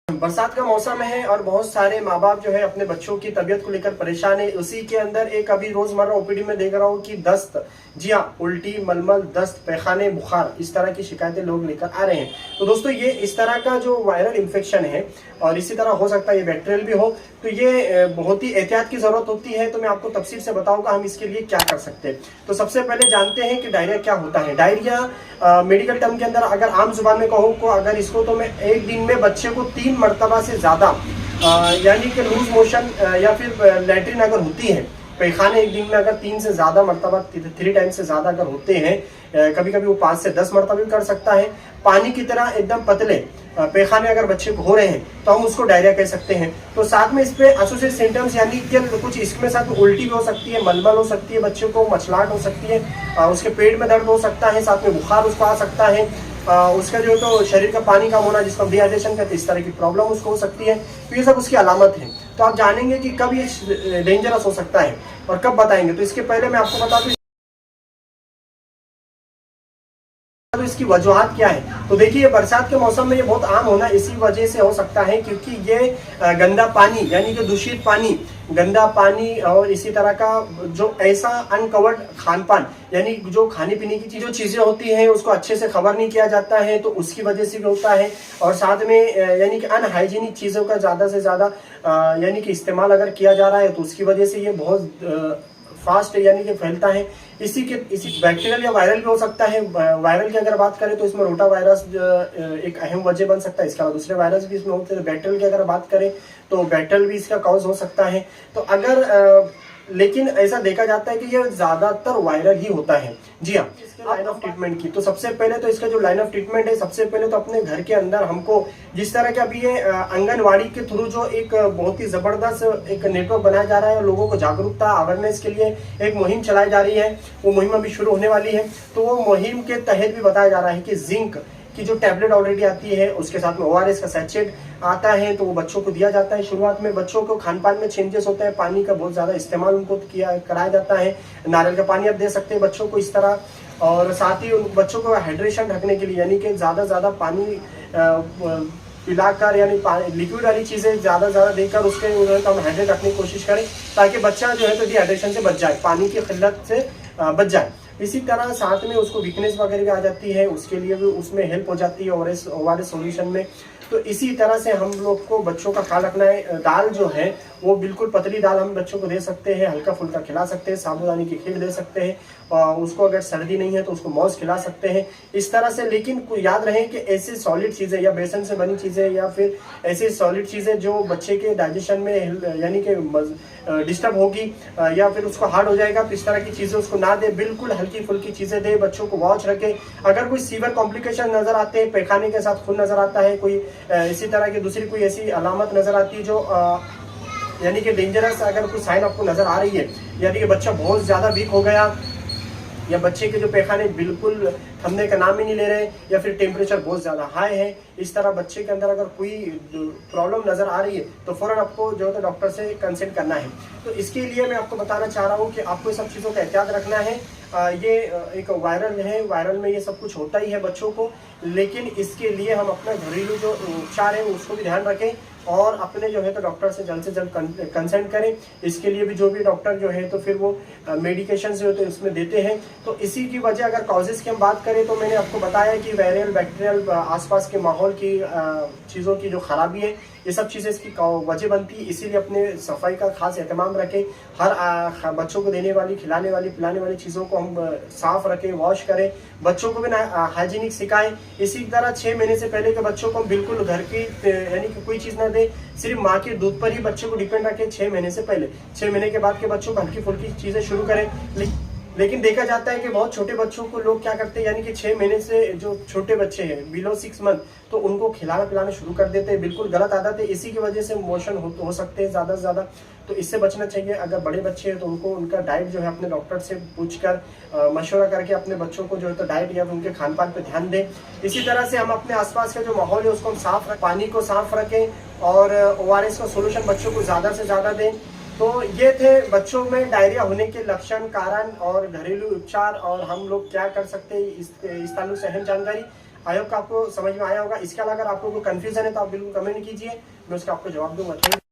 बरसात का मौसम है और बहुत सारे माँ बाप जो है अपने बच्चों की तबीयत को लेकर परेशान है। उसी के अंदर एक अभी रोजमर्रा ओपीडी में देख रहा हूँ कि दस्त, जी हाँ, उल्टी, मलमल, दस्त, पैखाने, बुखार, इस तरह की शिकायतें लोग लेकर आ रहे हैं। तो दोस्तों, ये इस तरह का जो वायरल इन्फेक्शन है और इसी तरह हो सकता है ये बैक्टीरियल भी हो, तो ये बहुत ही एहतियात की जरूरत होती है। तो मैं आपको तफसील से बताऊंगा हम इसके लिए क्या कर सकते हैं। तो सबसे पहले जानते हैं कि डायरिया क्या होता है। डायरिया मेडिकल टर्म के अंदर अगर आम जुबान में कहूँ को अगर इसको, तो मैं एक दिन में बच्चे को 3 मरतबा से ज्यादा यानी कि लूज मोशन या फिर लैट्रिन अगर होती है, पैखाने एक दिन में अगर 3 से ज्यादा मरतबा, 3 टाइम से ज्यादा अगर होते हैं, कभी कभी वो 5 से 10 मरतबा भी कर सकता है, पानी की तरह एकदम पतले पैखाने अगर बच्चे को हो रहे हैं, तो हम उसको डायरिया कह सकते हैं। तो साथ में इस पे एसोसिएटेड सिम्टम्स यानी कि कुछ इसमें साथ में उल्टी भी हो सकती है, मलमल हो सकती है, बच्चे को मचलाहट हो सकती है, उसके पेट में दर्द हो सकता है, साथ में बुखार उसको आ सकता है, उसका जो तो शरीर का पानी कम होना जिसको डिहाइड्रेशन कहते हैं, इस तरह की प्रॉब्लम उसको हो सकती है। तो ये सब उसकी अलामत है। तो आप जानेंगे कि कब ये डेंजरस हो सकता है और कब बताएंगे। तो इसके पहले मैं आपको बता दूं तो इसकी वजूहात क्या है। तो देखिए, बरसात के मौसम में ये बहुत आम होना इसी वजह से हो सकता है क्योंकि ये गंदा पानी यानी कि दूषित पानी, गंदा पानी और इसी तरह का जो ऐसा अनकवर्ड खान पान यानी जो खाने पीने की जो चीजें होती हैं उसको अच्छे से कवर नहीं किया जाता है, तो उसकी वजह से भी होता है। और साथ में यानी कि अनहाइजीनिक चीजों का ज्यादा से ज्यादा यानी कि इस्तेमाल अगर किया जा रहा है, तो उसकी वजह से ये बहुत फास्ट यानी कि फैलता है। इसी बैक्टीरियल या वायरल भी हो सकता है। वायरल की अगर बात करें तो इसमें रोटा वायरस एक अहम वजह बन सकता है। इसके अलावा दूसरे वायरस भी इसमें होते हैं। बैक्टीरियल की अगर बात करें तो बैक्टीरियल भी इसका कॉज हो सकता है। तो अगर लेकिन ऐसा देखा जाता है कि ये ज्यादातर वायरल ही होता है। जी हाँ, इसके लाइन ऑफ ट्रीटमेंट की तो सबसे पहले तो इसका जो लाइन ऑफ ट्रीटमेंट है, सबसे पहले तो अपने घर के अंदर हमको जिस तरह के अभी ये आंगनवाड़ी के थ्रू जो एक बहुत ही जबरदस्त एक नेटवर्क बनाया जा रहा है, लोगों को जागरूकता अवेयरनेस के लिए एक मुहिम चलाई जा रही है, वो मुहिम अभी शुरू होने वाली है। तो वो मुहिम के तहत भी बताया जा रहा है कि जिंक की जो टैबलेट ऑलरेडी आती है, उसके साथ में ORS का सैचेट आता है, तो वो बच्चों को दिया जाता है। शुरुआत में बच्चों को खान पान में चेंजेस होता है, पानी का बहुत ज्यादा इस्तेमाल उनको कराया जाता है। नारियल का पानी आप दे सकते हैं बच्चों को इस तरह, और साथ ही उन बच्चों को हाइड्रेशन रखने के लिए यानी कि ज्यादा से ज्यादा पानी पिलाकर यानी लिक्विड वाली चीजें ज्यादा ज्यादा देकर उसके हम हाइड्रेट रखने की कोशिश करें, ताकि बच्चा जो है तो डिहाइड्रेशन से बच जाए, पानी की किल्लत से बच जाए। इसी तरह साथ में उसको वीकनेस वगैरह भी आ जाती है, उसके लिए भी उसमें हेल्प हो जाती है ORS सॉल्यूशन में। तो इसी तरह से हम लोग को बच्चों का ख्याल रखना है। दाल जो है वो बिल्कुल पतली दाल हम बच्चों को दे सकते हैं, हल्का फुल्का खिला सकते हैं, साबूदाने की खीर दे सकते हैं, और उसको अगर सर्दी नहीं है तो उसको मौज खिला सकते हैं इस तरह से। लेकिन याद रहे कि ऐसी सॉलिड चीजें या बेसन से बनी चीजें या फिर ऐसी सॉलिड चीजें जो बच्चे के डाइजेशन में यानी कि डिस्टर्ब होगी या फिर उसको हार्ड हो जाएगा, तो इस तरह की चीजें उसको ना दे, बिल्कुल हल्की फुल्की चीजें दे, बच्चों को वॉच रखे। अगर कोई सीवियर कॉम्प्लिकेशन नजर आते हैं, पैखाने के साथ खून नजर आता है, कोई इसी तरह की दूसरी कोई ऐसी अलामत नजर आती है जो यानी कि डेंजरस अगर कोई साइन आपको नजर आ रही है, यानी कि बच्चा बहुत ज्यादा वीक हो गया या बच्चे के जो पैखाने बिल्कुल थमने का नाम ही नहीं ले रहे, या फिर टेम्परेचर बहुत ज्यादा हाई है, इस तरह बच्चे के अंदर अगर कोई प्रॉब्लम नजर आ रही है, तो फौरन आपको जो है डॉक्टर से कंसल्ट करना है। तो इसके लिए मैं आपको बताना चाह रहा हूँ कि आपको ये सब चीज़ों का एहतियात रखना है। ये एक वायरल है, वायरल में ये सब कुछ होता ही है बच्चों को, लेकिन इसके लिए हम अपना घरेलू जो उपचार है उसको भी ध्यान रखें और अपने जो है तो डॉक्टर से जल्द कंसल्ट करें। इसके लिए भी जो भी डॉक्टर जो है तो फिर वो मेडिकेशन जो होते हैं उसमें देते हैं। तो इसी की वजह अगर कॉजेज की हम बात करें तो मैंने आपको बताया कि वायरल बैक्टीरियल आसपास के माहौल की चीज़ों की जो खराबी है, ये सब चीज़ें इसकी वजह बनती है। इसीलिए अपने सफाई का खास एहतमाम रखें। हर बच्चों को देने वाली, खिलाने वाली, पिलाने वाली चीज़ों को हम साफ रखें, वॉश करें, बच्चों को भी हाइजीनिक सिखाएं। इसी तरह 6 महीने से पहले के बच्चों को बिल्कुल घर की यानी कि कोई चीज़ ना दे, सिर्फ माँ के दूध पर ही बच्चे को डिपेंड रखें 6 महीने से पहले। 6 महीने के बाद के बच्चों को हल्की फुल्की चीज़ें शुरू करें। लेकिन देखा जाता है कि बहुत छोटे बच्चों को लोग क्या करते हैं, यानी कि 6 महीने से जो छोटे बच्चे हैं बिलो 6 मंथ, तो उनको खिलाना पिलाना शुरू कर देते हैं। बिल्कुल गलत आदत है। इसी की वजह से मोशन हो सकते हैं ज़्यादा से ज़्यादा, तो इससे बचना चाहिए। अगर बड़े बच्चे हैं तो उनको उनका डाइट जो है अपने डॉक्टर से पूछकर मशवरा करके अपने बच्चों को जो है तो डाइट या उनके खान पान पर ध्यान दें। इसी तरह से हम अपने आसपास का जो माहौल है उसको हम साफ रखें, पानी को साफ रखें और ORS का सोल्यूशन बच्चों को ज़्यादा से ज़्यादा दें। तो ये थे बच्चों में डायरिया होने के लक्षण, कारण और घरेलू उपचार और हम लोग क्या कर सकते हैं इस ताल्लुक से अहम जानकारी। आई होप आपको समझ में आया होगा। इसके अलावा अगर आपको कोई कंफ्यूजन है तो आप बिल्कुल कमेंट कीजिए, मैं उसका आपको जवाब दूंगा।